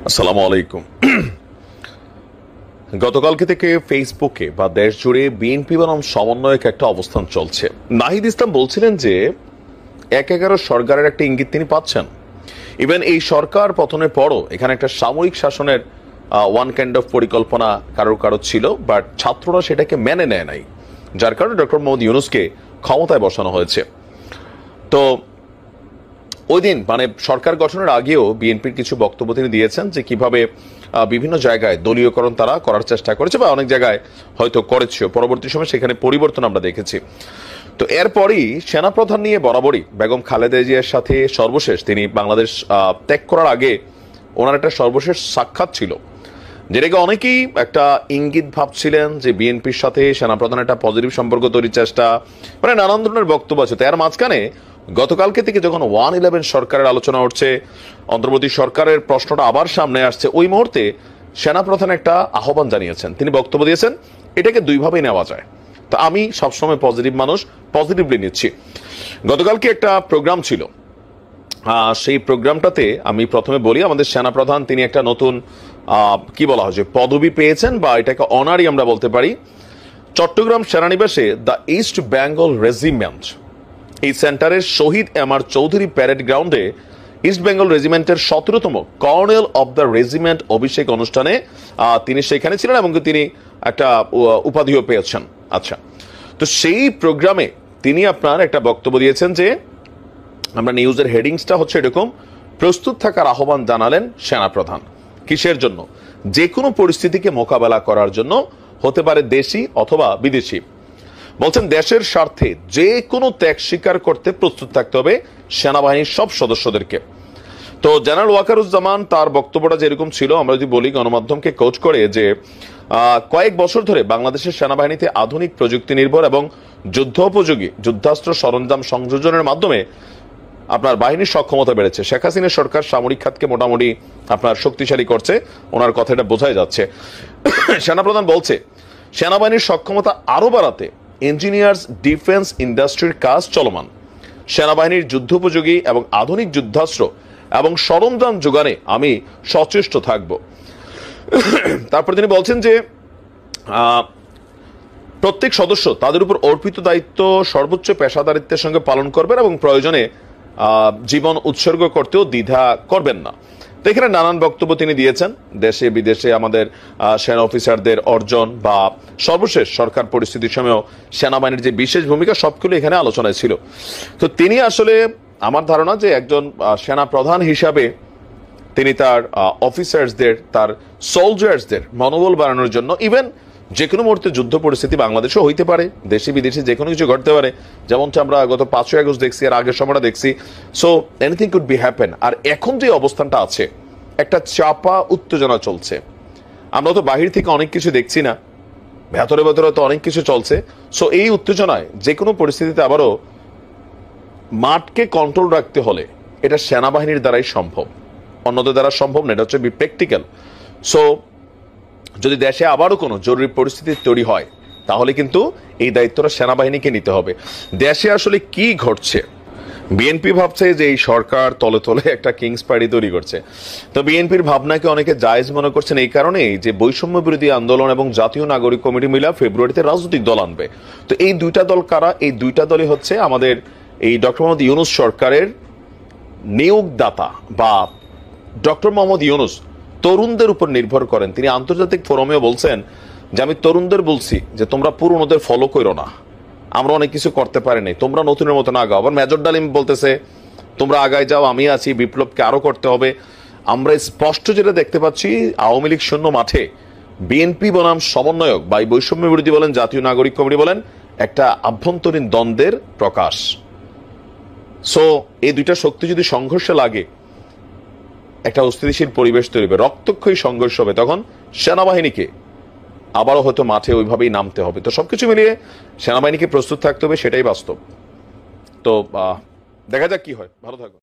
আসসালামু আলাইকুম। গতকালকে থেকে ফেসবুকে বা দেশ জুড়ে বিএনপি বনাম সমন্বয়ক একটা অবস্থান চলছে। নাহিদ ইসলাম বলছিলেন যে ১/১১ সরকারের একটা ইঙ্গিত তিনি পাচ্ছেন। ইভেন এই সরকার পতনের পরও এখানে একটা সামরিক শাসনের ওয়ান কাইন্ড অফ পরিকল্পনা কারো ছিল, বাট ছাত্ররা সেটাকে মেনে নেয় নাই, যার কারণে ডক্টর মোহাম্মদ ইউনূসকে ক্ষমতায় বসানো হয়েছে। তো ওই দিন মানে সরকার গঠনের আগেও বিএনপির কিছু বক্তব্য তিনি দিয়েছেন যে কিভাবে বিভিন্ন জায়গায় দলীয়করণ তারা করার চেষ্টা করেছে বা অনেক জায়গায় হয়তো করেছে, পরবর্তী সময় সেখানে পরিবর্তন আমরা দেখেছি। তো এরপরই সেনাপ্রধান নিয়ে বরাবরই বেগম খালেদা জিয়ার সাথে সর্বশেষ তিনি বাংলাদেশ ত্যাগ করার আগে ওনার একটা সর্বশেষ সাক্ষাৎ ছিল, যেটাকে অনেকেই একটা ইঙ্গিত ভাবছিলেন যে বিএনপির সাথে সেনাপ্রধান একটা পজিটিভ সম্পর্ক তৈরির চেষ্টা, মানে নানান ধরনের বক্তব্য আছে। তার মাঝখানে গতকালকে থেকে যখন 1/11 সরকারের আলোচনা উঠছে, অন্তর্বর্তী সরকারের প্রশ্নটা আবার সামনে আসছে, ওই মুহূর্তে সেনাপ্রধান একটা আহ্বান জানিয়েছেন, তিনি বক্তব্য দিয়েছেন এটাকে দুইভাবেই নেওয়া যায়। তো আমি সবসময় পজিটিভ মানুষ, পজিটিভলি নিচ্ছি। গতকালকে একটা প্রোগ্রাম ছিল, সেই প্রোগ্রামটাতে আমি প্রথমে বলি আমাদের সেনাপ্রধান তিনি একটা নতুন কি বলা হয় যে পদবি পেয়েছেন, বা এটাকে অনারই আমরা বলতে পারি। চট্টগ্রাম সেনানিবাসে দ্য ইস্ট বেঙ্গল রেজিমেন্ট এই সেন্টারের শহীদ এমআর চৌধুরী প্যারেড গ্রাউন্ডে ইস্ট বেঙ্গল রেজিমেন্টের 17তম কর্নেল অব দ্য রেজিমেন্ট অভিষেক অনুষ্ঠানে তিনি সেখানে ছিলেন এবং তিনি একটা উপাধিও পেয়েছেন। আচ্ছা, তো সেই প্রোগ্রামে তিনি আপনার একটা বক্তব্য দিয়েছেন যে আমরা নিউজের হেডিংসটা হচ্ছে এরকম, প্রস্তুত থাকার আহ্বান জানালেন সেনাপ্রধান। কিসের জন্য? যে কোনো পরিস্থিতিকে মোকাবেলা করার জন্য, হতে পারে দেশি অথবা বিদেশি। বলছেন দেশের স্বার্থে যে কোনো ত্যাগ স্বীকার করতে প্রস্তুত থাকতে হবে সেনাবাহিনীর সব সদস্যদেরকে। তো জেনারেল ওয়াকারুজ্জামান তার বক্তব্যটা যেরকম ছিল, আমরা যদি বলি গণমাধ্যমকে কোচ করে যে কয়েক বছর ধরে বাংলাদেশের সেনাবাহিনীতে আধুনিক প্রযুক্তি নির্ভর এবং যুদ্ধোপযোগী যুদ্ধাস্ত্র সরঞ্জাম সংযোজনের মাধ্যমে আপনার বাহিনীর সক্ষমতা বেড়েছে। শেখ হাসিনা সরকার সামরিক খাতকে মোটামুটি আপনার শক্তিশালী করছে, ওনার কথাটা বোঝাই যাচ্ছে। সেনাপ্রধান বলছে সেনাবাহিনীর সক্ষমতা আরো বাড়াতে ইঞ্জিনিয়ার্স ডিফেন্স ইন্ডাস্ট্রির কাজ চলমান। সেনাবাহিনীর যুদ্ধোপযোগী এবং আধুনিক যুদ্ধাস্ত্র এবং সরঞ্জাম যোগানে আমি সচেষ্ট থাকব। তারপর তিনি বলছেন যে প্রত্যেক সদস্য তাদের উপর অর্পিত দায়িত্ব সর্বোচ্চ পেশাদারিত্বের সঙ্গে পালন করবেন এবং প্রয়োজনে জীবন উৎসর্গ করতেও দ্বিধা করবেন না। তো এখানে নানান বক্তব্য তিনি দিয়েছেন, দেশে বিদেশে আমাদের সেনা অফিসারদের অর্জন বা সর্বশেষ সরকার পরিস্থিতির সময়ও সেনাবাহিনীর যে বিশেষ ভূমিকা, সবগুলো এখানে আলোচনায় ছিল। তো তিনি আসলে আমার ধারণা যে একজন সেনা প্রধান হিসাবে তিনি তার অফিসার্সদের, তার সোলজার্সদের মনোবল বাড়ানোর জন্য, ইভেন যে কোনো মুহূর্তে যুদ্ধ পরিস্থিতি বাংলাদেশও হইতে পারে, দেশে বিদেশে যে কোনো কিছু ঘটতে পারে, যেমনটা আমরা গত 5ই আগস্ট দেখছি, আর আগের সময়টা দেখছি। So anything could be happen. আর এখন যে অবস্থানটা আছে, একটা চাপা উত্তেজনা চলছে, আমরা তো বাহির থেকে অনেক কিছু দেখছি না, ভেতরে ভেতরে তো অনেক কিছু চলছে। সো এই উত্তেজনায় যে কোনো পরিস্থিতিতে আবারও মাঠকে কন্ট্রোল রাখতে হলে এটা সেনাবাহিনীর দ্বারাই সম্ভব, অন্যদের দ্বারা সম্ভব না, এটা হচ্ছে প্র্যাকটিক্যাল। সো যদি দেশে আবারও কোনো জরুরি পরিস্থিতি তৈরি হয়, তাহলে কিন্তু এই দায়িত্বটা সেনাবাহিনীকে নিতে হবে। দেশে আসলে কি ঘটছে? বিএনপি ভাবছে যে এই সরকার তলে তলে একটা কিংস পার্টি তৈরি করছে। তো বিএনপির ভাবনাকে অনেকে জায়েজ মনে করছেন এই কারণেই যে বৈষম্য বিরোধী আন্দোলন এবং জাতীয় নাগরিক কমিটি মিলা ফেব্রুয়ারিতে রাজনৈতিক দল আনবে। তো এই দুইটা দল কারা? এই দুইটা দলই হচ্ছে আমাদের এই ডক্টর মোহাম্মদ ইউনূস সরকারের নিয়োগদাতা, বা ডক্টর মোহাম্মদ ইউনূস তরুণদের উপর নির্ভর করেন। তিনি আন্তর্জাতিক ফোরামেও বলছেন যে আমি তরুণদের বলছি যে তোমরা পুরনোদের ফলো করো না, আমরা অনেক কিছু করতে পারি নাই, তোমরা নতুনের মতো না আগাও। আবার মেজর ডালিম বলতেছে তোমরা আগায় যাও, আমি আছি, বিপ্লবকে আরো করতে হবে। আমরা স্পষ্ট যেটা দেখতে পাচ্ছি, আওয়ামী লীগ শূন্য মাঠে বিএনপি বনাম সমন্বয়ক বা বৈষম্য বিরোধী বলেন, জাতীয় নাগরিক কমিটি বলেন, একটা আভ্যন্তরীণ দ্বন্দ্বের প্রকাশ। সো এই দুইটা শক্তি যদি সংঘর্ষে লাগে, একটা অস্থিতিশীল পরিবেশ তৈরি হবে, রক্তক্ষয়ী সংঘর্ষ হবে, তখন সেনাবাহিনীকে আবারও হয়তো মাঠে ওইভাবেই নামতে হবে। তো সবকিছু মিলিয়ে সেনাবাহিনীকে প্রস্তুত থাকতে হবে, সেটাই বাস্তব। তো দেখা যাক কি হয়। ভালো থাকুন।